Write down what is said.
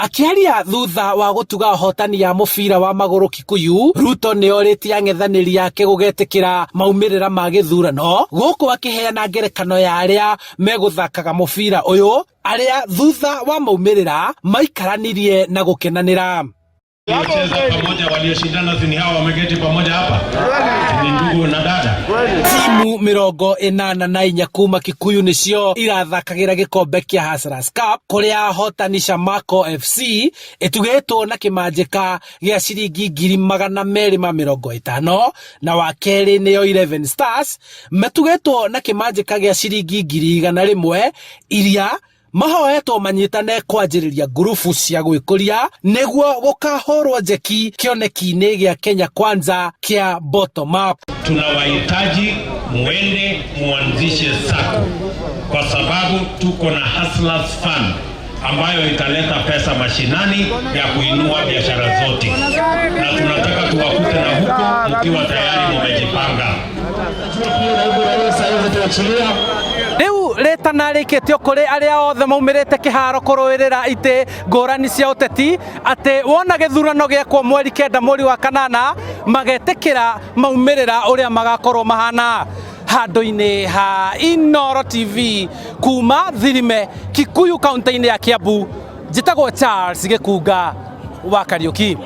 Akiaria thutha wa gutuga hotani ya mubira wa maguru Kikuyu, Ruto nioritie ang'ethaniri yake gugetikira maumirira ma githurano guku akiheana ngerekano ya aria meguthakaga mubira uyu aria thutha wa maumirira maikaranirie na gukenanira. Walicheza pamoja, walioshindana ni hawa wameketi pamoja hapa. Ni ndugu na dada. Timu 84 kuma Kikuyu nicio irathakagira gikombe kia Hustlers Cup kuria hotani Shamako FC itugitwo na kimanjika gia ciringi 250 na wa keri niyo 11 Stars metugitwo na kimanjika gia ciringi 100 iria mahoetwo manyitane kwanjiriria ngurubu cia gwikuria niguo gukahorwo njeki kioneki-ini gia Kenya Kwanza kia bottom up. Tunawahitaji muende muanzishe sako, kwa sababu tuko na Hustlers Fund ambayo italeta pesa mashinani ya kuinua biashara zote, na tunataka tuwakute na huko mkiwa tayari mumejipanga. Riu retana rikitio kuri aria othe maumirite kiharo kuruirira ite ngurani cia uteti ati wona githurano giekwo mweri 9 mweri wa kanana magetikira maumirira uria magakorwo mahana. Handu-ini ha Inooro TV kuma Thirime, Kikuyu kaunti-ini ya Kiambu, njitagwo Charles Gikunga wa Kariuki.